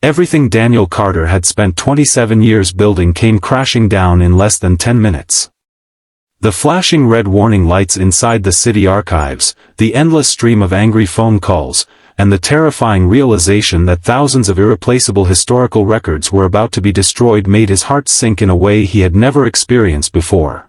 Everything Daniel Carter had spent 27 years building came crashing down in less than 10 minutes. The flashing red warning lights inside the city archives, the endless stream of angry phone calls, and the terrifying realization that thousands of irreplaceable historical records were about to be destroyed made his heart sink in a way he had never experienced before.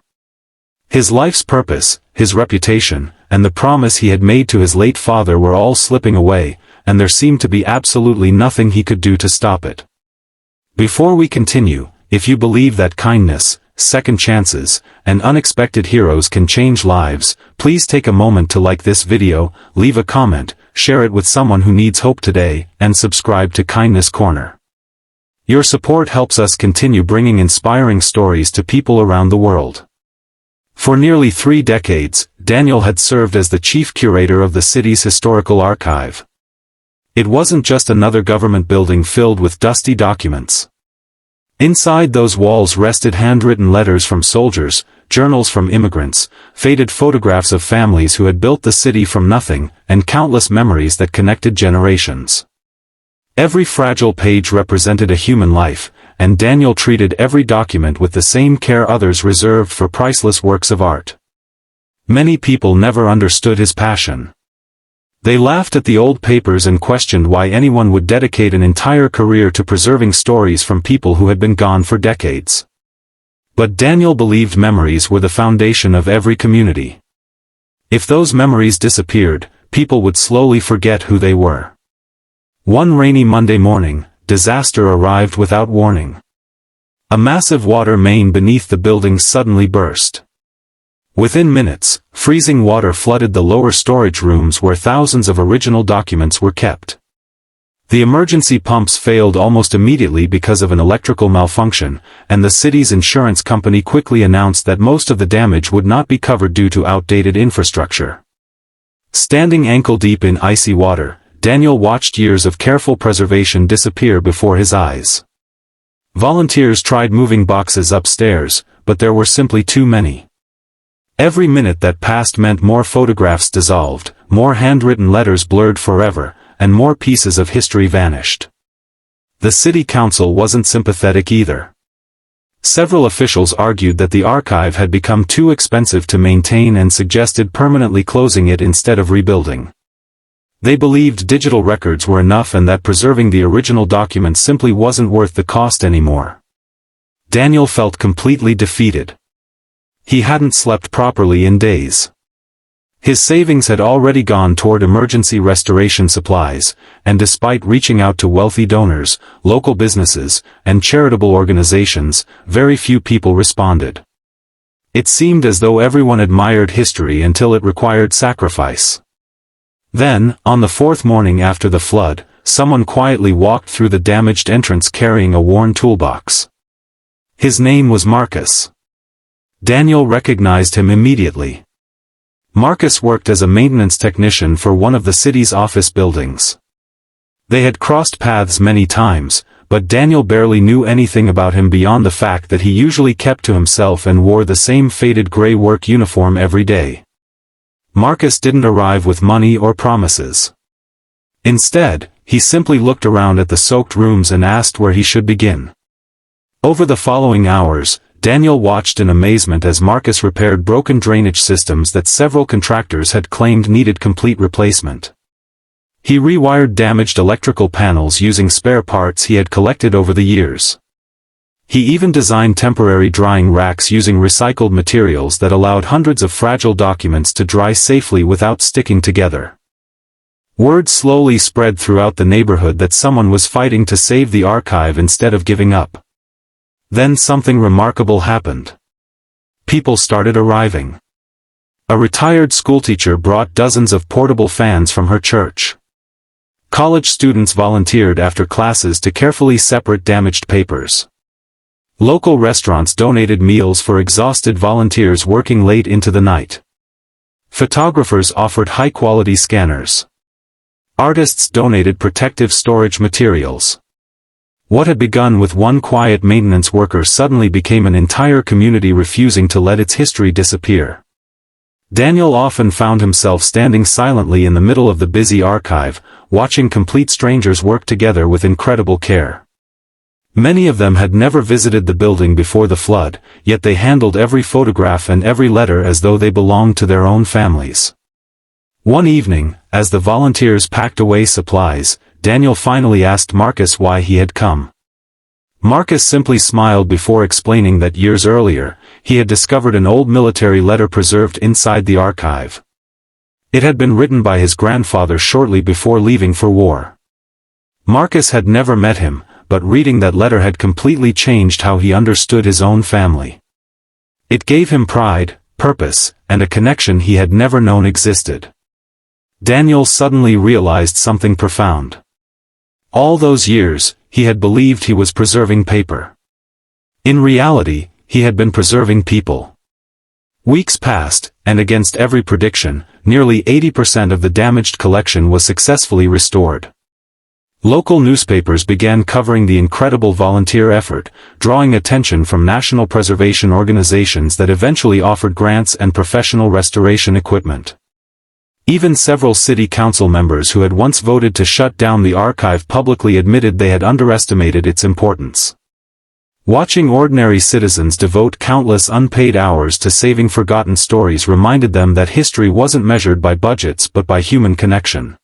His life's purpose, his reputation, and the promise he had made to his late father were all slipping away, and there seemed to be absolutely nothing he could do to stop it. Before we continue, if you believe that kindness, second chances, and unexpected heroes can change lives, please take a moment to like this video, leave a comment, share it with someone who needs hope today, and subscribe to Kindness Corner. Your support helps us continue bringing inspiring stories to people around the world. For nearly 3 decades, Daniel had served as the chief curator of the city's historical archive. It wasn't just another government building filled with dusty documents. Inside those walls rested handwritten letters from soldiers, journals from immigrants, faded photographs of families who had built the city from nothing, and countless memories that connected generations. Every fragile page represented a human life, and Daniel treated every document with the same care others reserved for priceless works of art. Many people never understood his passion. They laughed at the old papers and questioned why anyone would dedicate an entire career to preserving stories from people who had been gone for decades. But Daniel believed memories were the foundation of every community. If those memories disappeared, people would slowly forget who they were. One rainy Monday morning, disaster arrived without warning. A massive water main beneath the building suddenly burst. Within minutes, freezing water flooded the lower storage rooms where thousands of original documents were kept. The emergency pumps failed almost immediately because of an electrical malfunction, and the city's insurance company quickly announced that most of the damage would not be covered due to outdated infrastructure. Standing ankle-deep in icy water, Daniel watched years of careful preservation disappear before his eyes. Volunteers tried moving boxes upstairs, but there were simply too many. Every minute that passed meant more photographs dissolved, more handwritten letters blurred forever, and more pieces of history vanished. The city council wasn't sympathetic either. Several officials argued that the archive had become too expensive to maintain and suggested permanently closing it instead of rebuilding. They believed digital records were enough and that preserving the original documents simply wasn't worth the cost anymore. Daniel felt completely defeated. He hadn't slept properly in days. His savings had already gone toward emergency restoration supplies, and despite reaching out to wealthy donors, local businesses, and charitable organizations, very few people responded. It seemed as though everyone admired history until it required sacrifice. Then, on the 4th morning after the flood, someone quietly walked through the damaged entrance carrying a worn toolbox. His name was Marcus. Daniel recognized him immediately. Marcus worked as a maintenance technician for one of the city's office buildings. They had crossed paths many times, but Daniel barely knew anything about him beyond the fact that he usually kept to himself and wore the same faded gray work uniform every day. Marcus didn't arrive with money or promises. Instead, he simply looked around at the soaked rooms and asked where he should begin. Over the following hours, Daniel watched in amazement as Marcus repaired broken drainage systems that several contractors had claimed needed complete replacement. He rewired damaged electrical panels using spare parts he had collected over the years. He even designed temporary drying racks using recycled materials that allowed hundreds of fragile documents to dry safely without sticking together. Word slowly spread throughout the neighborhood that someone was fighting to save the archive instead of giving up. Then something remarkable happened. People started arriving. A retired schoolteacher brought dozens of portable fans from her church. College students volunteered after classes to carefully separate damaged papers. Local restaurants donated meals for exhausted volunteers working late into the night. Photographers offered high-quality scanners. Artists donated protective storage materials. What had begun with one quiet maintenance worker suddenly became an entire community refusing to let its history disappear. Daniel often found himself standing silently in the middle of the busy archive, watching complete strangers work together with incredible care. Many of them had never visited the building before the flood, yet they handled every photograph and every letter as though they belonged to their own families. One evening, as the volunteers packed away supplies, Daniel finally asked Marcus why he had come. Marcus simply smiled before explaining that years earlier, he had discovered an old military letter preserved inside the archive. It had been written by his grandfather shortly before leaving for war. Marcus had never met him, but reading that letter had completely changed how he understood his own family. It gave him pride, purpose, and a connection he had never known existed. Daniel suddenly realized something profound. All those years, he had believed he was preserving paper. In reality, he had been preserving people. Weeks passed, and against every prediction, nearly 80% of the damaged collection was successfully restored. Local newspapers began covering the incredible volunteer effort, drawing attention from national preservation organizations that eventually offered grants and professional restoration equipment. Even several city council members who had once voted to shut down the archive publicly admitted they had underestimated its importance. Watching ordinary citizens devote countless unpaid hours to saving forgotten stories reminded them that history wasn't measured by budgets but by human connection.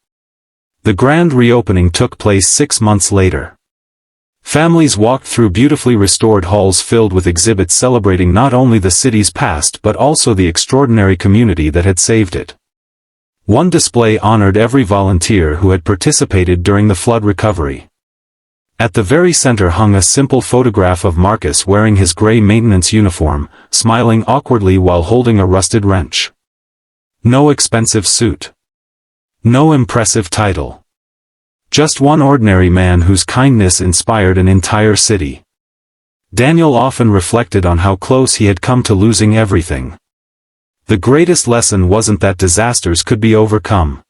The grand reopening took place 6 months later. Families walked through beautifully restored halls filled with exhibits celebrating not only the city's past but also the extraordinary community that had saved it. One display honored every volunteer who had participated during the flood recovery. At the very center hung a simple photograph of Marcus wearing his gray maintenance uniform, smiling awkwardly while holding a rusted wrench. No expensive suit. No impressive title. Just one ordinary man whose kindness inspired an entire city. Daniel often reflected on how close he had come to losing everything. The greatest lesson wasn't that disasters could be overcome.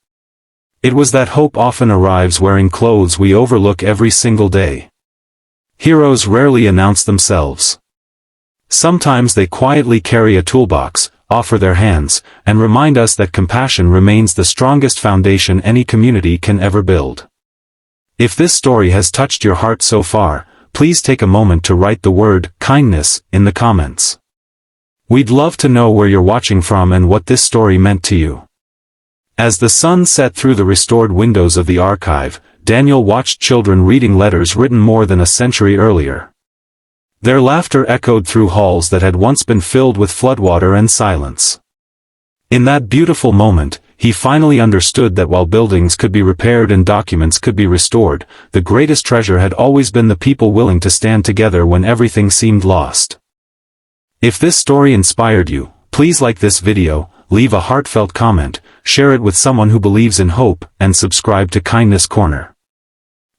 It was that hope often arrives wearing clothes we overlook every single day. Heroes rarely announce themselves. Sometimes they quietly carry a toolbox, offer their hands, and remind us that compassion remains the strongest foundation any community can ever build. If this story has touched your heart so far, please take a moment to write the word kindness in the comments. We'd love to know where you're watching from and what this story meant to you. As the sun set through the restored windows of the archive, Daniel watched children reading letters written more than a century earlier. Their laughter echoed through halls that had once been filled with floodwater and silence. In that beautiful moment, he finally understood that while buildings could be repaired and documents could be restored, the greatest treasure had always been the people willing to stand together when everything seemed lost. If this story inspired you, please like this video, leave a heartfelt comment, share it with someone who believes in hope, and subscribe to Kindness Corner.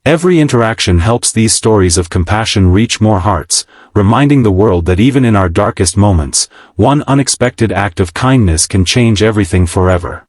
Every interaction helps these stories of compassion reach more hearts, reminding the world that even in our darkest moments, one unexpected act of kindness can change everything forever.